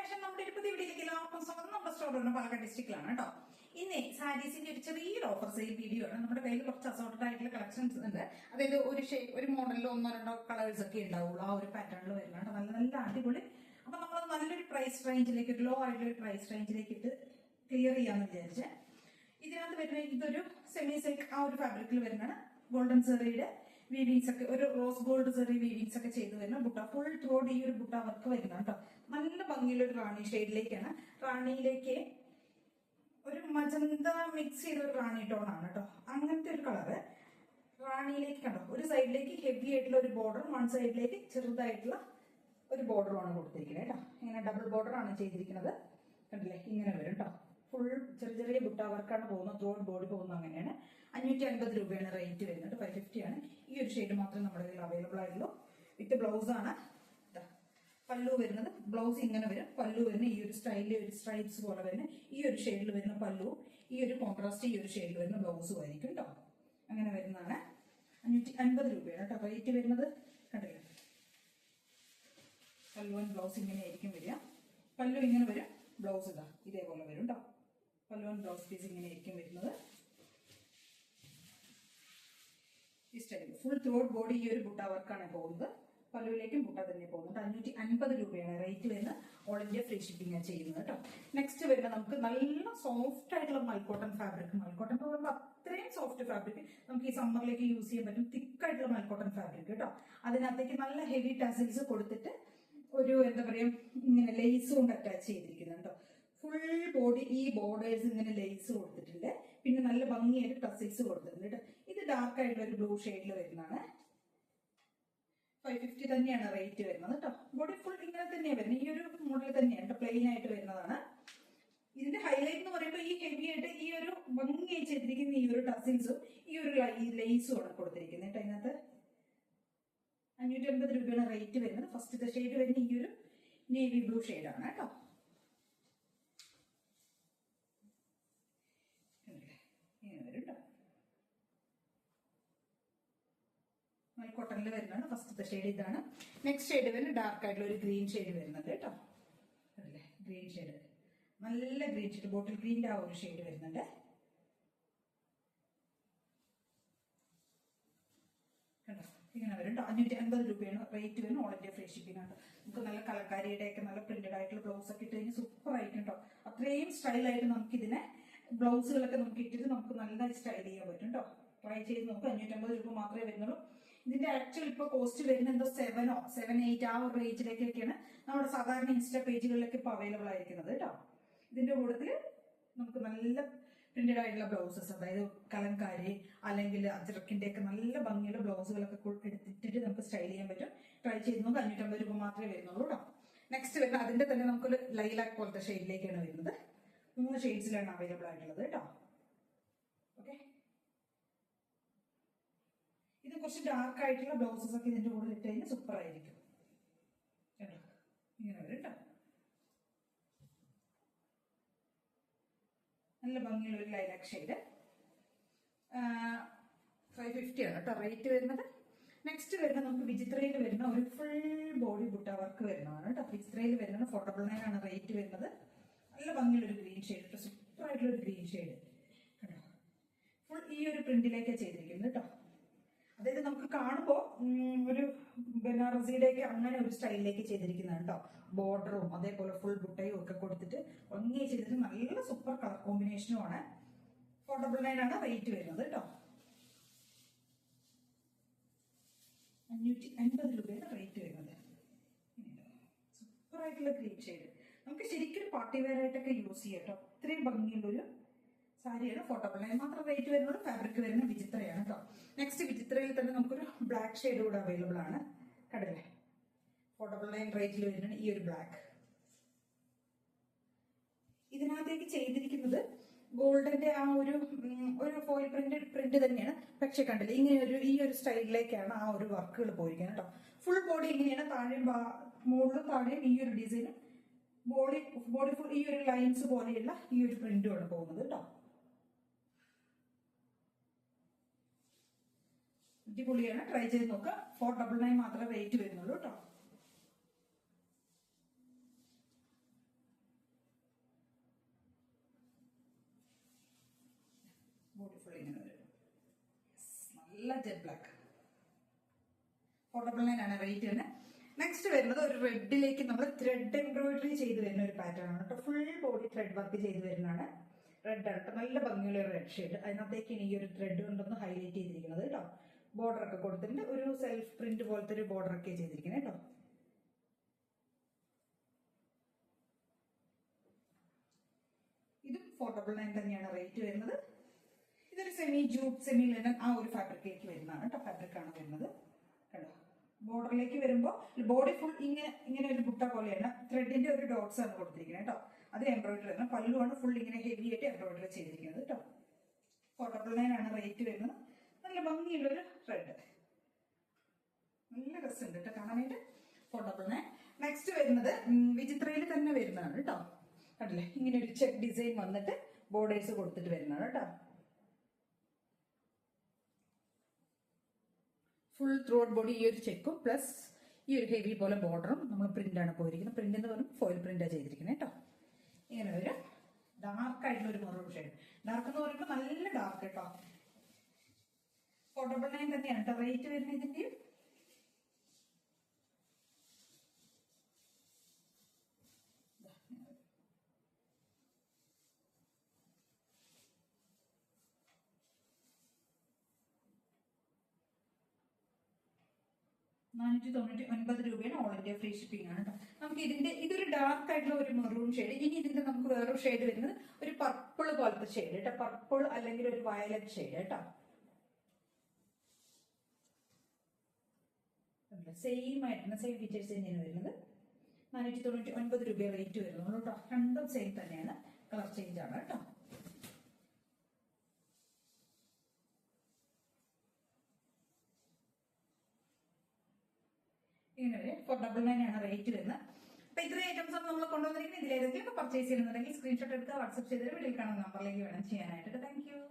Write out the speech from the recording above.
Fashion നമ്മുടെ ഒരു പുതിയ വീഡിയോയിലേക്ക് എല്ലാവർക്കും സ്വാഗതം. നമ്മുടെ സ്റ്റോർ പാലക്കാട് ഡിസ്ട്രിക്റ്റിലാണ് കേട്ടോ. ഇന്ന് സാരീസിന്റെ ഒരു ചെറിയൊരു ഓഫർ സെയിൽ വീഡിയോ ആണ്. നമ്മുടെ കയ്യിൽ കുറച്ച് അസോർട്ടഡ് ആയിട്ടുള്ള കളക്ഷൻസ് ഉണ്ട്. അതായത് ഒരു മോഡലിൽ ഒന്നോ രണ്ടോ കളേഴ്സ് ഒക്കെ ഉണ്ടാവുള്ളൂ. ആ ഒരു പാറ്റേണിൽ വരുന്നുണ്ട്. നല്ല നല്ല അടിപൊളി. അപ്പൊ നമ്മൾ നല്ലൊരു പ്രൈസ് റേഞ്ചിലേക്ക്, ഒരു ലോ ആയിട്ടുള്ള ഒരു പ്രൈസ് റേഞ്ചിലേക്ക് ഇട്ട് ക്ലിയർ ചെയ്യാന്ന് വിചാരിച്ച് ഇതിനകത്ത് വരുന്ന ഇതൊരു സെമി സിൽക്ക് ആ ഒരു ഫാബ്രിക്കിൽ വരുന്നതാണ്. ഗോൾഡൻ സെറിയുടെ വീവിങ്സ് ഒക്കെ, ഒരു റോസ് ഗോൾഡ് സെറി വീവിങ്സ് ഒക്കെ ചെയ്ത് വരുന്ന ബുട്ട, ഫുൾ ത്രോഡ് ഈ ഒരു ബുട്ട വർക്ക് വരുന്ന കേട്ടോ. നല്ല ഭംഗിയുള്ള ഒരു റാണി ഷെയ്ഡിലേക്കാണ്. റാണിയിലേക്ക് ഒരു മജന്ത മിക്സ് ചെയ്ത ഒരു റാണി ടോൺ ആണ് കേട്ടോ. അങ്ങനത്തെ ഒരു കളറ് റാണിയിലേക്ക് കണ്ടോ. ഒരു സൈഡിലേക്ക് ഹെവി ആയിട്ടുള്ള ഒരു ബോർഡർ, വൺ സൈഡിലേക്ക് ചെറുതായിട്ടുള്ള ഒരു ബോർഡറുമാണ് കൊടുത്തിരിക്കുന്നത് കേട്ടോ. ഇങ്ങനെ ഡബിൾ ബോർഡർ ആണ് ചെയ്തിരിക്കുന്നത്. കണ്ടില്ലേ, ഇങ്ങനെ വരും കേട്ടോ. ഫുൾ ചെറിയ ചെറിയ ബുട്ട വർക്കാണ് പോകുന്നത്. ത്രോഡ് ബോഡി പോകുന്നത് അങ്ങനെയാണ്. 550 രൂപയാണ് റേറ്റ് വരുന്നത്. 550 ആണ്. ഈ ഒരു ഷെയ്ഡ് മാത്രമേ നമ്മുടെ കയ്യിൽ അവൈലബിൾ ആയിട്ടുള്ളൂ. വിത്ത് ബ്ലൗസ് ആണ്. പല്ലു വരുന്നത്, ബ്ലൗസ് ഇങ്ങനെ വരും. പല്ലു വരുന്ന ഈ ഒരു സ്റ്റൈലിൽ ഒരു സ്ട്രൈപ്സ് പോലെ വരുന്ന ഈ ഒരു ഷെയ്ഡിൽ വരുന്ന പല്ലു, ഈ ഒരു കോൺട്രാസ്റ്റ് ഈ ഒരു ഷെയ്ഡിൽ വരുന്ന ബ്ലൗസും ആയിരിക്കും കേട്ടോ. അങ്ങനെ വരുന്നതാണ്. 550 രൂപയാണ് കേട്ടോ റേറ്റ് വരുന്നത്. കണ്ടില്ലേ, പല്ലു ആൻഡ് ബ്ലൗസ് ഇങ്ങനെ ആയിരിക്കും വരിക. പല്ലു ഇങ്ങനെ വരും, ബ്ലൗസ് ഇതാ ഇതേപോലെ വരും കേട്ടോ. പല്ലു ആൻഡ് ബ്ലൗസ് പീസ് ഇങ്ങനെ ആയിരിക്കും വരുന്നത്. ഈ സ്റ്റൈൽ ഫുൾ ത്രോഡ് ബോഡി ഈ ഒരു ബുട്ട വർക്കാണ് പോകുന്നത്. പല്ലുവിലേക്കും ബുട്ട തന്നെ പോകുന്നുണ്ട്. 550 രൂപയാണ് റേറ്റ് വരുന്നത്. ഓൾ ഇന്ത്യ ഫ്രീ ഷിപ്പിംഗ് ആണ് ചെയ്യുന്നത് കേട്ടോ. നെക്സ്റ്റ് വരുന്നത് നമുക്ക് നല്ല സോഫ്റ്റ് ആയിട്ടുള്ള മൽക്കോട്ടൺ ഫാബ്രിക്. മൽക്കോട്ടൺ എന്ന് പറയുമ്പോൾ അത്രയും സോഫ്റ്റ് ഫാബ്രിക് നമുക്ക് ഈ സമ്മറിലേക്ക് യൂസ് ചെയ്യാൻ പറ്റും. തിക്കായിട്ടുള്ള മൽക്കോട്ടൺ ഫാബ്രിക് കേട്ടോ. അതിനകത്തേക്ക് നല്ല ഹെവി ടാസിൽസ് കൊടുത്തിട്ട് ഒരു എന്താ പറയാ, ഇങ്ങനെ ലേസ് കൊണ്ട് അറ്റാച്ച് ചെയ്തിരിക്കുന്നുണ്ട്. ഫുൾ ബോഡി ഈ ബോർഡേഴ്സ് ഇങ്ങനെ ലേസ് കൊടുത്തിട്ടുണ്ട്. പിന്നെ നല്ല ഭംഗിയായിട്ട് ടസിൽസ് കൊടുത്തിട്ടുണ്ട് കേട്ടോ. ഇത് ഡാർക്ക് ആയിട്ടുള്ള ഒരു ബ്ലൂ ഷെയ്ഡിൽ വരുന്നതാണ്. 550 തന്നെയാണ് റേറ്റ് വരുന്നത് കേട്ടോ. ബോഡി ഫുൾ ഇങ്ങനെ തന്നെയാണ് വരുന്നത്. ഈ ഒരു മോഡൽ തന്നെയാണ്, പ്ലെയിൻ ആയിട്ട് വരുന്നതാണ്. ഇതിന്റെ ഹൈലൈറ്റ് എന്ന് പറയുമ്പോൾ ഈ ഹെവി ആയിട്ട് ഈ ഒരു ഭംഗിയായി ചെയ്തിരിക്കുന്ന ഈ ഒരു ടസിൽസും ഈ ഒരു ലേസും ആണ് കൊടുത്തിരിക്കുന്നത് കേട്ടോ. അതിനകത്ത് 550 രൂപയാണ് റേറ്റ് വരുന്നത്. ഫസ്റ്റത്തെ ഷെയ്ഡ് വരുന്ന ഈ ഒരു നേവി ബ്ലൂ ഷെയ്ഡാണ് കേട്ടോ. ഇങ്ങനെ വരും കേട്ടോ. കോട്ടണിൽ വരുന്നതാണ് ഫസ്റ്റത്തെ ഷെയ്ഡ്. ഇതാണ്. നെക്സ്റ്റ് ഷെയ്ഡ് വരുന്നത് ഡാർക്ക് ആയിട്ടുള്ള ഒരു ഗ്രീൻ ഷെയ്ഡ് വരുന്നുണ്ട് കേട്ടോ. അല്ലേ, ഗ്രീൻ ഷെയ്ഡ്, നല്ല ഗ്രീൻ ഷെയ്ഡ്, ബോട്ടിൽ ഗ്രീൻ്റെ ആ ഒരു ഷെയ്ഡ് വരുന്നുണ്ട്. കണ്ടോ, ഇങ്ങനെ വരും കേട്ടോ. 550 രൂപയാണ് റേറ്റ് വരുന്നത്. ഓൾ ഇന്ത്യ ഫ്രീ ഷിപ്പിംഗ് ആണ്. നമുക്ക് നല്ല കലക്കാരിയുടെ ഒക്കെ നല്ല പ്രിന്റഡ് ആയിട്ടുള്ള ബ്ലൗസ് ഒക്കെ ഇട്ട് കഴിഞ്ഞാൽ സൂപ്പർ ആയിരിക്കും കേട്ടോ. അത്രയും സ്റ്റൈലായിട്ട് നമുക്ക് ഇതിനെ ബ്ലൗസുകളൊക്കെ നമുക്ക് ഇട്ടിട്ട് നമുക്ക് നല്ല സ്റ്റൈൽ ചെയ്യാൻ പറ്റും കേട്ടോ. ട്രൈ ചെയ്ത് നോക്കുക. 550 രൂപ മാത്രമേ വരുന്നുള്ളൂ. ഇതിന്റെ ആക്ച്വൽ ഇപ്പൊ കോസ്റ്റ് വരുന്നത് എന്തോ 7-8 ആ ഒരു റേഞ്ചിലേക്കൊക്കെയാണ് നമ്മുടെ സാധാരണ ഇൻസ്റ്റാ പേജുകളിലൊക്കെ ഇപ്പൊ അവൈലബിൾ ആയിരിക്കുന്നത് കേട്ടോ. ഇതിന്റെ കൂട്ടത്തിൽ നമുക്ക് നല്ല പ്രിന്റഡ് ആയിട്ടുള്ള ബ്ലൗസസ്, അതായത് കലംകാരി അല്ലെങ്കിൽ അജ്രക്കിന്റെ ഒക്കെ നല്ല ഭംഗിയുള്ള ബ്ലൗസുകളൊക്കെ എടുത്തിട്ട് നമുക്ക് സ്റ്റൈൽ ചെയ്യാൻ പറ്റും. ട്രൈ ചെയ്ത് നോക്കുക. 550 രൂപ മാത്രമേ വരുന്നുള്ളൂ കേട്ടോ. നെക്സ്റ്റ് വരുന്നത് അതിന്റെ തന്നെ നമുക്കൊരു ലൈലാക്ക് പോലത്തെ ഷെയ്ഡിലേക്കാണ് വരുന്നത്. 3 ഷെയ്ഡ്സിലാണ് അവൈലബിൾ ആയിട്ടുള്ളത് കേട്ടോ. ഓക്കെ, ഇത് കുറച്ച് ഡാർക്ക് ആയിട്ടുള്ള ബ്ലൗസസ് ഒക്കെ ഇതിന്റെ കൂടെ ഇട്ട് കഴിഞ്ഞാൽ സൂപ്പർ ആയിരിക്കും കേട്ടോ. ഇങ്ങനെ വരും കേട്ടോ. നല്ല ഭംഗിയുള്ള ഒരു ലൈലാക്ക് ഷെയ്ഡ്. 550 ആണ് കേട്ടോ റേറ്റ് വരുന്നത്. നെക്സ്റ്റ് വരുന്നത് നമുക്ക് വിചിത്രയിൽ വരുന്ന ഒരു ഫുൾ ബോഡി ബുട്ട വർക്ക് വരുന്നതാണ് കേട്ടോ. വിചിത്രയിൽ വരുന്നത് 499 ആണ് റേറ്റ് വരുന്നത്. നല്ല ഭംഗിയുള്ള ഒരു ഗ്രീൻ ഷെയ്ഡ് കേട്ടോ. സൂപ്പർ ആയിട്ടുള്ള ഒരു ഗ്രീൻ ഷെയ്ഡ് കേട്ടോ. ഫുൾ ഈ ഒരു പ്രിന്റിലേക്കാണ് ചെയ്തിരിക്കുന്നത് കേട്ടോ. അതായത് നമുക്ക് കാണുമ്പോൾ ഒരു ബനാറസിയുടെ ഒക്കെ അങ്ങനെ ഒരു സ്റ്റൈലിലേക്ക് ചെയ്തിരിക്കുന്നത് കേട്ടോ. ബോർഡറും അതേപോലെ ഫുൾ ബുട്ടയും ഒക്കെ കൊടുത്തിട്ട് ഭംഗിയായി ചെയ്തിട്ട് നല്ല സൂപ്പർ കളർ കോമ്പിനേഷനും ആണ്. 499 ആണ് റേറ്റ് വരുന്നത് കേട്ടോ. 550 രൂപയാണ് റേറ്റ് വരുന്നത്. സൂപ്പർ ആയിട്ടുള്ള ഗ്രീൻ ഷെയ്ഡ് നമുക്ക് ശരിക്കും പാർട്ടി വെയർ ആയിട്ടൊക്കെ യൂസ് ചെയ്യാം കേട്ടോ. അത്രയും ഭംഗിയുള്ളൊരു സാരിയാണ്. 499 മാത്രം റേറ്റ് വരുന്നത്. ഫാബ്രിക് വരുന്നത് വിചിത്രയാണ് കേട്ടോ. നെക്സ്റ്റ് വിചിത്രയിൽ തന്നെ നമുക്കൊരു ബ്ലാക്ക് ഷെയ്ഡ് കൂടെ അവൈലബിൾ ആണ്. കണ്ടില്ലേ, 499 റേറ്റിൽ വരുന്നത് ഈ ഒരു ബ്ലാക്ക്. ഇതിനകത്തേക്ക് ചെയ്തിരിക്കുന്നത് ഗോൾഡന്റെ ആ ഒരു ഫോയിൽ പ്രിന്റ് തന്നെയാണ്. പക്ഷെ കണ്ടില്ലേ, ഇങ്ങനെ ഈ ഒരു സ്റ്റൈലിലേക്കാണ് ആ ഒരു വർക്കുകൾ പോയിരിക്കുന്നത് കേട്ടോ. ഫുൾ ബോഡി ഇങ്ങനെയാണ്. താഴെയും മുകളിലും താഴെയും ഈ ഒരു ഡിസൈനും ബോഡി ഫുൾ ഈ ഒരു ലൈൻസ് പോലെയുള്ള ഈ ഒരു പ്രിന്റുമാണ് പോകുന്നത് കേട്ടോ. അടിപൊളിയാണ്. ട്രൈ ചെയ്ത് നോക്കുക. 499 മാത്രമേ റേറ്റ് വരുന്നുള്ളൂ കേട്ടോ. ബോഡി ഫുൾ ഇങ്ങനെ വരും. നല്ല ജെറ്റ് ബ്ലാക്ക് 499 ആണ് റേറ്റ് തന്നെ. നെക്സ്റ്റ് വരുന്നത് ഒരു റെഡിലേക്ക് നമ്മൾ ത്രെഡ് എംബ്രോയിഡറി ചെയ്ത് വരുന്ന ഒരു പാറ്റേൺ ആണ് കേട്ടോ. ഫുൾ ബോഡി ത്രെഡ് വർക്ക് ചെയ്ത് വരുന്നതാണ്. റെഡ് ആണ് കേട്ടോ, നല്ല ഭംഗിയുള്ള ഒരു റെഡ് ഷെയ്ഡ്. അതിനകത്തേക്കാണ് ഈ ഒരു ത്രെഡ് കൊണ്ടൊന്ന് ഹൈലൈറ്റ് ചെയ്തിരിക്കുന്നത് കേട്ടോ. ബോർഡർ ഒക്കെ കൊടുത്തിട്ടുണ്ട്, ഒരു സെൽഫ് പ്രിന്റ് പോലത്തെ ഒരു ബോർഡർ ഒക്കെ ചെയ്തിരിക്കുന്നത് കേട്ടോ. ഇതും 499 തന്നെയാണ് റേറ്റ് വരുന്നത്. ഇതൊരു സെമി ലിനൻ ആ ഒരു ഫാബ്രിക്കിലേക്ക് വരുന്നതാണ് കേട്ടോ. ഫാബ്രിക് ആണ് വരുന്നത് കേട്ടോ. ബോർഡറിലേക്ക് വരുമ്പോൾ ബോഡി ഫുൾ ഇങ്ങനെ ഒരു ബുട്ട പോലെയാണ്. ത്രെഡിന്റെ ഒരു ഡോട്ട്സ് ആണ് കൊടുത്തിരിക്കുന്നത് കേട്ടോ. അത് എംബ്രോയിഡറി ആണ്. പല്ലുവാണ് ഫുൾ ഇങ്ങനെ ഹെവി ആയിട്ട് എംബ്രോയിഡറി ചെയ്തിരിക്കുന്നത് കേട്ടോ. 499 ആണ് റേറ്റ് വരുന്നത്. നല്ല ഭംഗിയുള്ളൊരു റെഡ്, നല്ല രസമുണ്ട് കേട്ടോ കാണാനായിട്ട്. 499. നെക്സ്റ്റ് വരുന്നത് വിചിത്രയിൽ തന്നെ വരുന്നതാണ് കേട്ടോ. കണ്ടില്ലേ, ഇങ്ങനെ ഒരു ചെക്ക് ഡിസൈൻ വന്നിട്ട് ബോർഡേഴ്സ് കൊടുത്തിട്ട് വരുന്നതാണ് കേട്ടോ. ഫുൾ ത്രൂ ഔട്ട് ബോഡി ഈ ഒരു ചെക്കും പ്ലസ് ഈ ഒരു ഹെവി പോലെ ബോർഡറും നമ്മൾ പ്രിന്റാണ് പോയിരിക്കുന്നത്. പ്രിന്റ് എന്ന് പറയുമ്പോൾ ഫോയിൽ പ്രിന്റാണ് ചെയ്തിരിക്കുന്നത് കേട്ടോ. ഇങ്ങനെ ഒരു ഡാർക്ക് ആയിട്ടുള്ള ഒരു മെറൂൺ ഷെയ്ഡ്. ഡാർക്ക് എന്ന് പറയുമ്പോൾ നല്ല ഡാർക്ക് കേട്ടോ. 499 തന്നെയാണ് കേട്ടോ റേറ്റ് വരുന്നത് ഇതിന്റെ. ₹499 ഓൾ ഇന്ത്യ ഫ്രീ ഷിപ്പിംഗ് ആണ് കേട്ടോ. നമുക്ക് ഇതൊരു ഡാർക്ക് ആയിട്ടുള്ള ഒരു മെറൂൺ ഷെയ്ഡ്. ഇനി ഇതിന്റെ നമുക്ക് വേറൊരു ഷെയ്ഡ് വരുന്നത് ഒരു പർപ്പിൾ പോലത്തെ ഷെയ്ഡ് കേട്ടോ. പർപ്പിൾ അല്ലെങ്കിൽ ഒരു വയലറ്റ് ഷെയ്ഡ് കേട്ടോ. സെയിം ആയിട്ടാണ്, സെയിം ഫീച്ചേഴ്സ് തന്നെയാണ് വരുന്നത്. ₹499 റേറ്റ് വരുന്നുള്ളൂ കേട്ടോ. രണ്ടും സെയിം തന്നെയാണ്, കളർ ചേഞ്ച് ആണ് കേട്ടോ. ഇങ്ങനെ 499 ആണ് റേറ്റ് വരുന്നത്. അപ്പൊ ഇത്രയും ഐറ്റംസ് ആണ് നമ്മൾ കൊണ്ടുവന്നിരിക്കുന്നത്. ഇതിലേതെങ്കിലും പർച്ചേസ് ചെയ്യുന്നുണ്ടെങ്കിൽ സ്ക്രീൻഷോട്ട് എടുക്കുക, വാട്സ്ആപ്പ് ചെയ്ത് വീട്ടിൽ കാണുന്ന നമ്പറിലേക്ക് വേണം ചെയ്യാനായിട്ട്. Thank you.